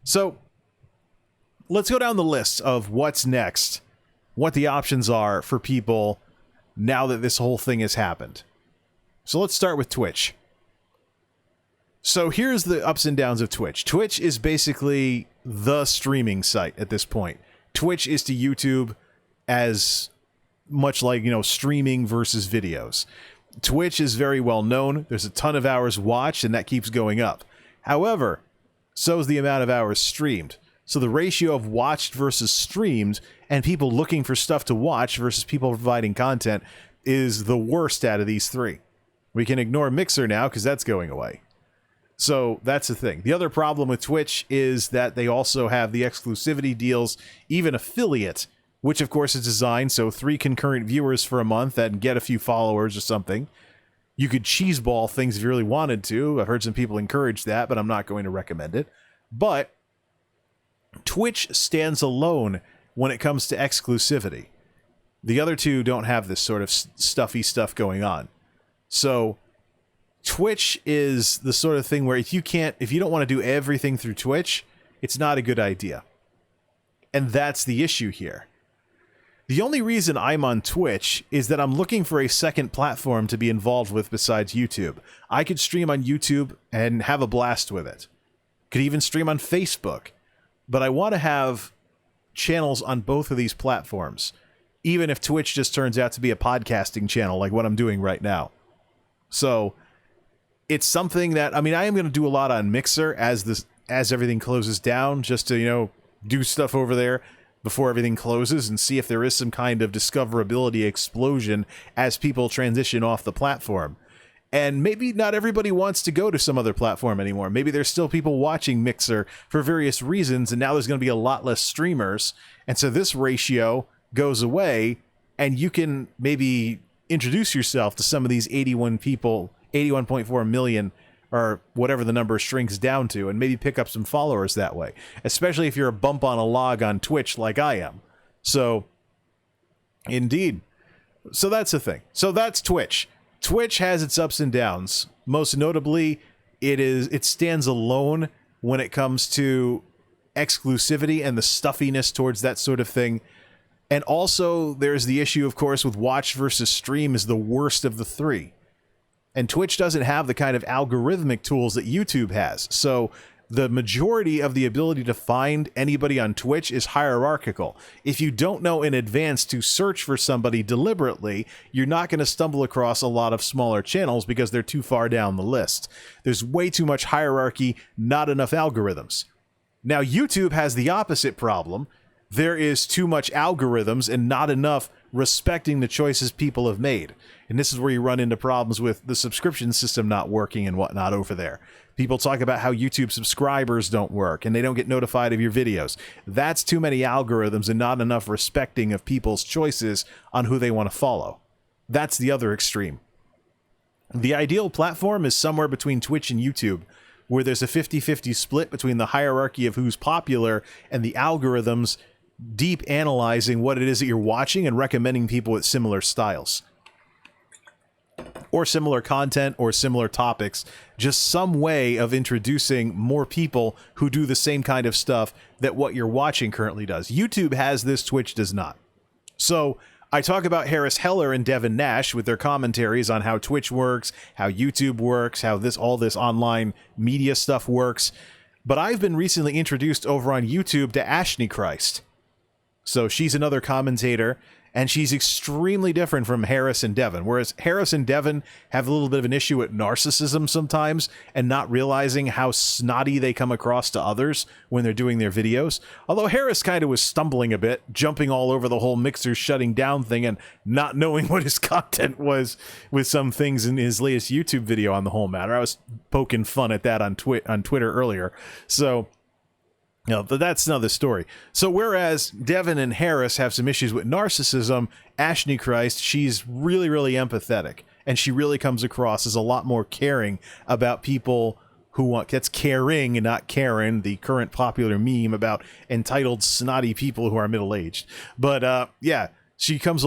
So let's go down the list of what's next, what the options are for people now that this whole thing has happened. So let's start with Twitch. So here's the ups and downs of Twitch. Twitch is basically the streaming site at this point. Twitch is to YouTube as much like, streaming versus videos. Twitch is very well known. There's a ton of hours watched, and that keeps going up. However, so is the amount of hours streamed. So the ratio of watched versus streamed and people looking for stuff to watch versus people providing content is the worst out of these three. We can ignore Mixer now because that's going away. So that's the thing. The other problem with Twitch is that they also have the exclusivity deals, even affiliate, which of course is designed so 3 concurrent viewers for a month and get a few followers or something. You could cheeseball things if you really wanted to. I've heard some people encourage that, but I'm not going to recommend it. But Twitch stands alone when it comes to exclusivity. The other two don't have this sort of stuffy stuff going on. So Twitch is the sort of thing where if you don't want to do everything through Twitch, it's not a good idea. And that's the issue here. The only reason I'm on Twitch is that I'm looking for a second platform to be involved with besides YouTube. I could stream on YouTube and have a blast with it. Could even stream on Facebook. But I want to have channels on both of these platforms, even if Twitch just turns out to be a podcasting channel like what I'm doing right now. So it's something that, I am going to do a lot on Mixer as everything closes down, just to, do stuff over there before everything closes and see if there is some kind of discoverability explosion as people transition off the platform. And maybe not everybody wants to go to some other platform anymore. Maybe there's still people watching Mixer for various reasons, and now there's going to be a lot less streamers. And so this ratio goes away, and you can maybe introduce yourself to some of these 81 people, 81.4 million, or whatever the number shrinks down to, and maybe pick up some followers that way, especially if you're a bump on a log on Twitch like I am. So, indeed. So that's the thing. So that's Twitch. Twitch has its ups and downs. Most notably, it stands alone when it comes to exclusivity and the stuffiness towards that sort of thing. And also, there's the issue, of course, with watch versus stream is the worst of the three. And Twitch doesn't have the kind of algorithmic tools that YouTube has. So the majority of the ability to find anybody on Twitch is hierarchical. If you don't know in advance to search for somebody deliberately, you're not going to stumble across a lot of smaller channels because they're too far down the list. There's way too much hierarchy, not enough algorithms. Now, YouTube has the opposite problem. There is too much algorithms and not enough respecting the choices people have made. And this is where you run into problems with the subscription system not working and whatnot over there. People talk about how YouTube subscribers don't work and they don't get notified of your videos. That's too many algorithms and not enough respecting of people's choices on who they want to follow. That's the other extreme. The ideal platform is somewhere between Twitch and YouTube, where there's a 50-50 split between the hierarchy of who's popular and the algorithms deep analyzing what it is that you're watching and recommending people with similar styles or similar content or similar topics, just some way of introducing more people who do the same kind of stuff that what you're watching currently does. YouTube has this, Twitch does not. So I talk about Harris Heller and Devin Nash with their commentaries on how Twitch works, how YouTube works, how all this online media stuff works. But I've been recently introduced over on YouTube to Ashley Christ. So she's another commentator, and she's extremely different from Harris and Devin. Whereas Harris and Devin have a little bit of an issue with narcissism sometimes and not realizing how snotty they come across to others when they're doing their videos. Although Harris kind of was stumbling a bit, jumping all over the whole Mixer shutting down thing and not knowing what his content was with some things in his latest YouTube video on the whole matter. I was poking fun at that on Twitter earlier. So no, but that's another story. So whereas Devin and Harris have some issues with narcissism, Ashley Christ, she's really, really empathetic. And she really comes across as a lot more caring about people who want... That's caring and not Karen, the current popular meme about entitled, snotty people who are middle-aged. But, yeah, she comes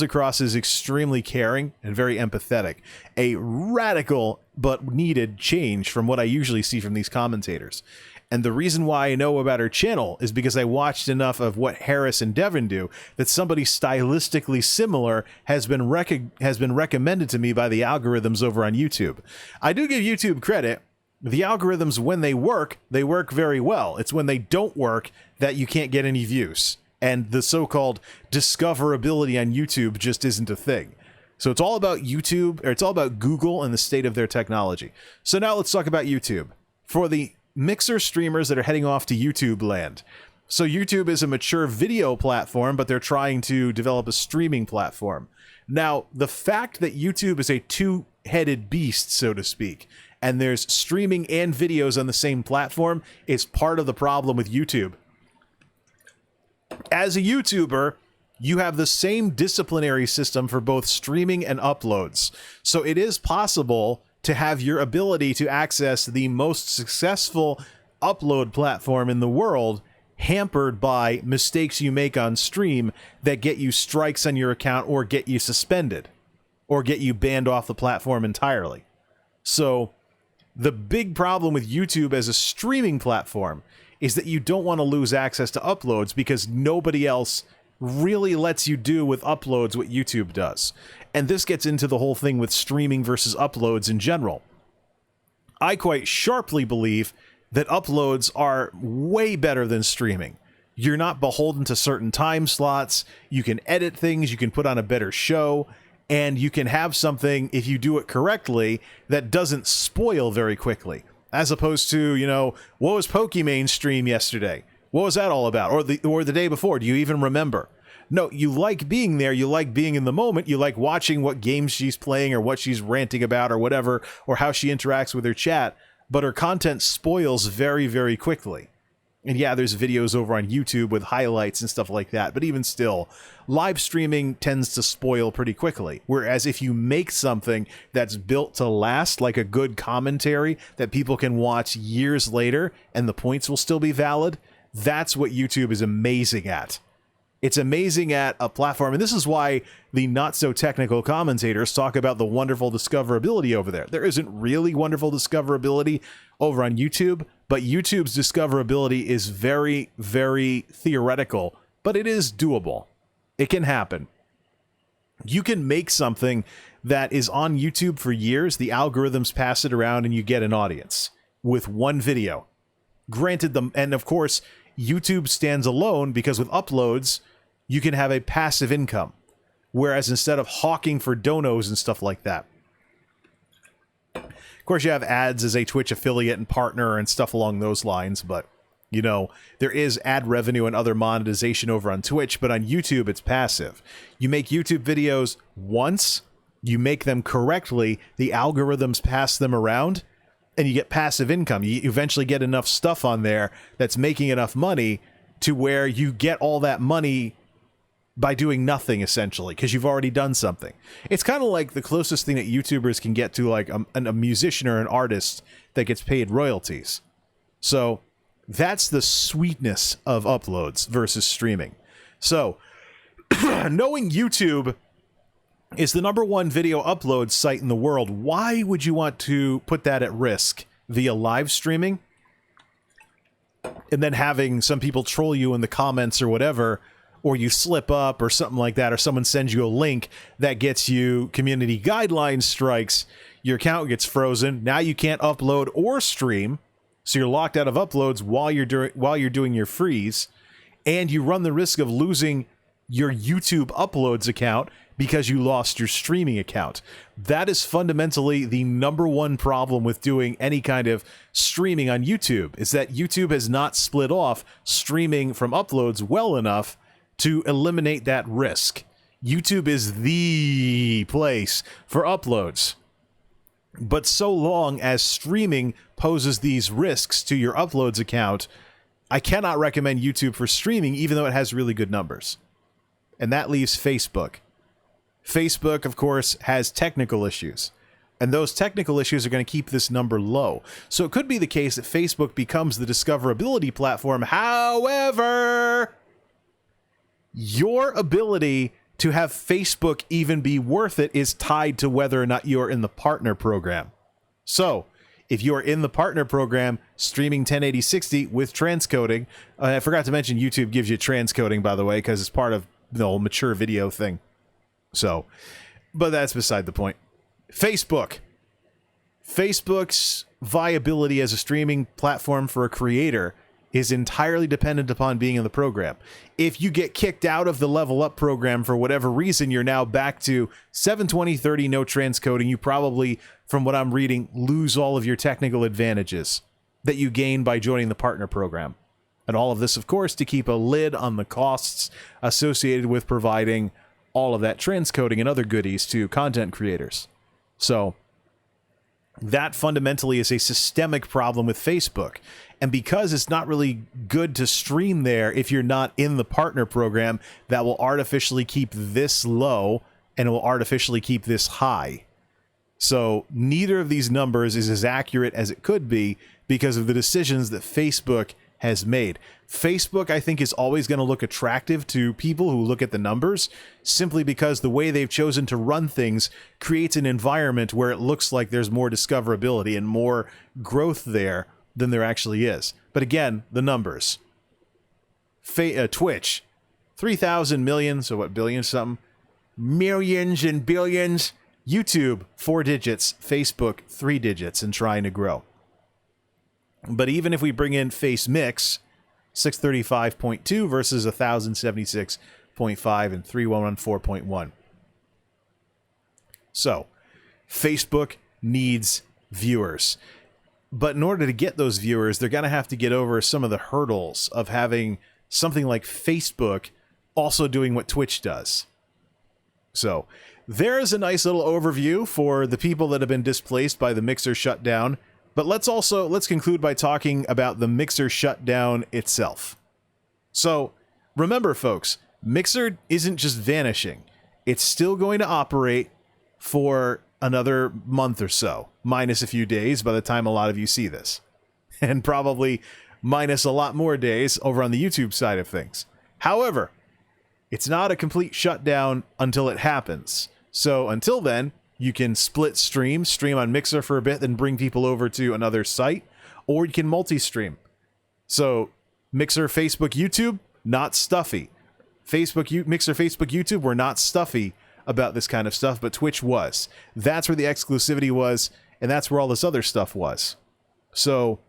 across as extremely caring and very empathetic. A radical but needed change from what I usually see from these commentators. And the reason why I know about her channel is because I watched enough of what Harris and Devin do that somebody stylistically similar has been recommended to me by the algorithms over on YouTube. I do give YouTube credit. The algorithms, when they work very well. It's when they don't work that you can't get any views. And the so-called discoverability on YouTube just isn't a thing. So it's all about YouTube, or it's all about Google and the state of their technology. So now let's talk about YouTube. For the Mixer streamers that are heading off to YouTube land. So YouTube is a mature video platform, but they're trying to develop a streaming platform. Now, the fact that YouTube is a two-headed beast, so to speak, and there's streaming and videos on the same platform is part of the problem with YouTube. As a YouTuber, you have the same disciplinary system for both streaming and uploads. So it is possible to have your ability to access the most successful upload platform in the world hampered by mistakes you make on stream that get you strikes on your account or get you suspended or get you banned off the platform entirely. So the big problem with YouTube as a streaming platform is that you don't want to lose access to uploads because nobody else really lets you do with uploads what YouTube does. And this gets into the whole thing with streaming versus uploads in general. I quite sharply believe that uploads are way better than streaming. You're not beholden to certain time slots. You can edit things, you can put on a better show, and you can have something, if you do it correctly, that doesn't spoil very quickly. As opposed to, you know, what was Pokimane stream yesterday? What was that all about? Or the day before? Do you even remember? No, you like being there. You like being in the moment. You like watching what games she's playing or what she's ranting about or whatever, or how she interacts with her chat. But her content spoils very, very quickly. And yeah, there's videos over on YouTube with highlights and stuff like that. But even still, live streaming tends to spoil pretty quickly. Whereas if you make something that's built to last, like a good commentary that people can watch years later and the points will still be valid, that's what YouTube is amazing at. It's amazing at a platform, and this is why the not-so-technical commentators talk about the wonderful discoverability over there. There isn't really wonderful discoverability over on YouTube, but YouTube's discoverability is very, very theoretical, but it is doable. It can happen. You can make something that is on YouTube for years, the algorithms pass it around, and you get an audience with one video. Granted, and of course, YouTube stands alone because with uploads, you can have a passive income. Whereas instead of hawking for donos and stuff like that. Of course, you have ads as a Twitch affiliate and partner and stuff along those lines, but, you know, there is ad revenue and other monetization over on Twitch, but on YouTube, it's passive. You make YouTube videos once, you make them correctly, the algorithms pass them around, and you get passive income. You eventually get enough stuff on there that's making enough money to where you get all that money by doing nothing, essentially, because you've already done something. It's kind of like the closest thing that YouTubers can get to like a musician or an artist that gets paid royalties. So that's the sweetness of uploads versus streaming. So knowing YouTube is the #1 video upload site in the world, why would you want to put that at risk via live streaming? And then having some people troll you in the comments or whatever, or you slip up or something like that, or someone sends you a link that gets you community guideline strikes, your account gets frozen, now you can't upload or stream, so you're locked out of uploads while you're doing your freeze, and you run the risk of losing your YouTube uploads account because you lost your streaming account. That is fundamentally the #1 problem with doing any kind of streaming on YouTube, is that YouTube has not split off streaming from uploads well enough to eliminate that risk. YouTube is the place for uploads. But so long as streaming poses these risks to your uploads account, I cannot recommend YouTube for streaming, even though it has really good numbers. And that leaves Facebook. Facebook, of course, has technical issues. And those technical issues are going to keep this number low. So it could be the case that Facebook becomes the discoverability platform. However, your ability to have Facebook even be worth it is tied to whether or not you're in the partner program. So If you are in the partner program, streaming 1080-60 with transcoding, I forgot to mention YouTube gives you transcoding, by the way, because it's part of the whole mature video thing. So, but that's beside the point. Facebook's viability as a streaming platform for a creator is entirely dependent upon being in the program. If you get kicked out of the Level Up program for whatever reason, you're now back to 720-30, no transcoding. You probably, from what I'm reading, lose all of your technical advantages that you gain by joining the partner program. And all of this, of course, to keep a lid on the costs associated with providing all of that transcoding and other goodies to content creators. So that fundamentally is a systemic problem with Facebook. And because it's not really good to stream there if you're not in the partner program, that will artificially keep this low and it will artificially keep this high. So neither of these numbers is as accurate as it could be because of the decisions that Facebook has made. Facebook, I think, is always going to look attractive to people who look at the numbers simply because the way they've chosen to run things creates an environment where it looks like there's more discoverability and more growth there than there actually is. But again, the numbers. Twitch, 3,000 million, so what, billion something? Millions and billions. YouTube, 4 digits. Facebook, 3 digits and trying to grow. But even if we bring in Face Mix, 635.2 versus 1,076.5 and 3,114.1. So, Facebook needs viewers. But in order to get those viewers, they're going to have to get over some of the hurdles of having something like Facebook also doing what Twitch does. So, there's a nice little overview for the people that have been displaced by the Mixer shutdown. But let's conclude by talking about the Mixer shutdown itself. So, remember folks, Mixer isn't just vanishing. It's still going to operate for another month or so, minus a few days by the time a lot of you see this. And probably minus a lot more days over on the YouTube side of things. However, it's not a complete shutdown until it happens. So, until then, you can split stream on Mixer for a bit, then bring people over to another site, or you can multi-stream. So, Mixer, Facebook, YouTube, not stuffy. Mixer, Facebook, YouTube were not stuffy about this kind of stuff, but Twitch was. That's where the exclusivity was, and that's where all this other stuff was. So,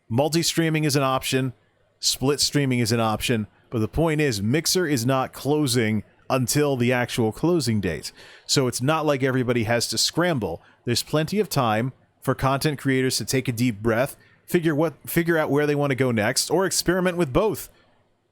multi-streaming is an option, split streaming is an option, but the point is, Mixer is not closing until the actual closing date. So it's not like everybody has to scramble. There's plenty of time for content creators to take a deep breath, figure out where they want to go next, or experiment with both.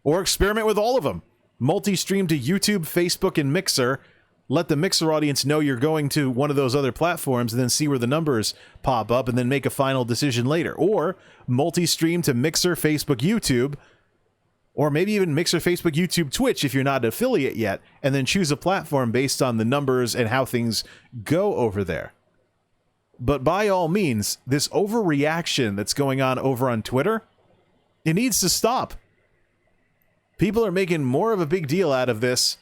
Or experiment with all of them. Multi-stream to YouTube, Facebook, and Mixer. Let the Mixer audience know you're going to one of those other platforms and then see where the numbers pop up and then make a final decision later. Or multi-stream to Mixer, Facebook, YouTube, or maybe even Mixer, Facebook, YouTube, Twitch if you're not an affiliate yet, and then choose a platform based on the numbers and how things go over there. But by all means, this overreaction that's going on over on Twitter, it needs to stop. People are making more of a big deal out of this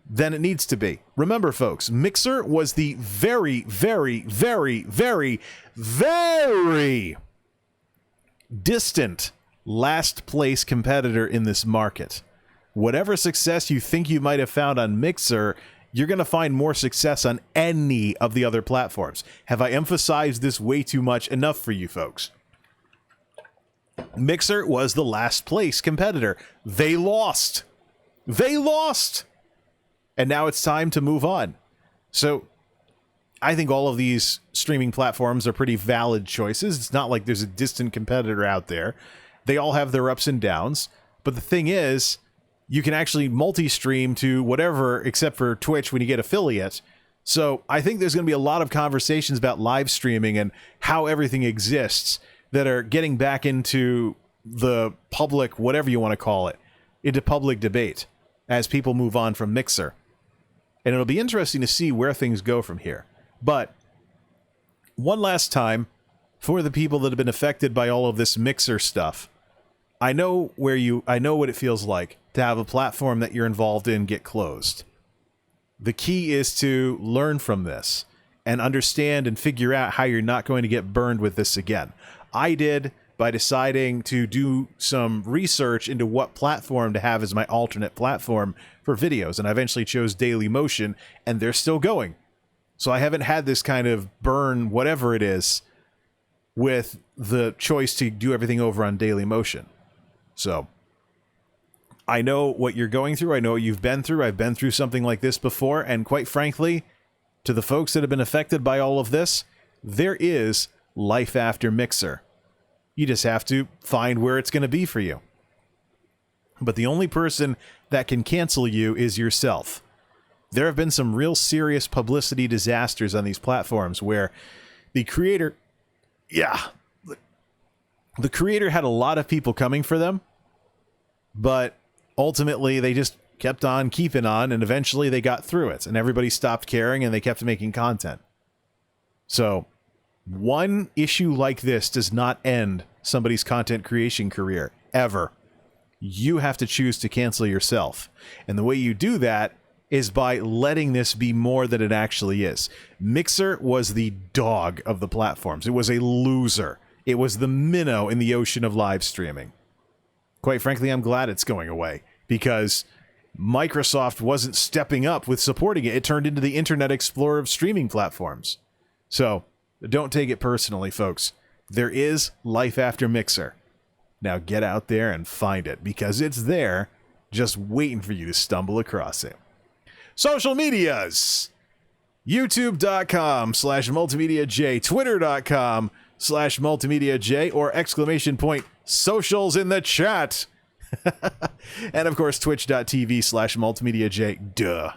than it needs to be. Remember, folks, Mixer was the very, very, very, very, very distant last place competitor in this market. Whatever success you think you might have found on Mixer, you're going to find more success on any of the other platforms. Have I emphasized this way too much? Enough for you folks. Mixer was the last place competitor. They lost. They lost. And now it's time to move on. So I think all of these streaming platforms are pretty valid choices. It's not like there's a distant competitor out there. They all have their ups and downs, but the thing is, you can actually multi-stream to whatever except for Twitch when you get affiliate. So I think there's going to be a lot of conversations about live streaming and how everything exists that are getting back into the public, whatever you want to call it, into public debate as people move on from Mixer. And it'll be interesting to see where things go from here. But one last time, for the people that have been affected by all of this Mixer stuff, I know what it feels like to have a platform that you're involved in get closed. The key is to learn from this. and understand and figure out how you're not going to get burned with this again. I did by deciding to do some research into what platform to have as my alternate platform for videos, and I eventually chose Dailymotion, and they're still going. So I haven't had this kind of burn, whatever it is, with the choice to do everything over on Dailymotion. So I know what you're going through. I know what you've been through. I've been through something like this before. And quite frankly, to the folks that have been affected by all of this, there is life after Mixer. You just have to find where it's going to be for you. But the only person that can cancel you is yourself. There have been some real serious publicity disasters on these platforms where the creator, the creator had a lot of people coming for them, but ultimately they just kept on keeping on, and eventually they got through it, and everybody stopped caring, and they kept making content. So one issue like this does not end somebody's content creation career, ever. You have to choose to cancel yourself. And the way you do that is by letting this be more than it actually is. Mixer was the dog of the platforms. It was a loser. It was the minnow in the ocean of live streaming. Quite frankly, I'm glad it's going away, because Microsoft wasn't stepping up with supporting it. It turned into the Internet Explorer of streaming platforms. So don't take it personally, folks. There is life after Mixer. Now get out there and find it, because it's there, just waiting for you to stumble across it. Social medias. YouTube.com/MultimediaJay, Twitter.com/MultimediaJay, or exclamation point socials in the chat. And of course, Twitch.tv/MultimediaJay. Duh.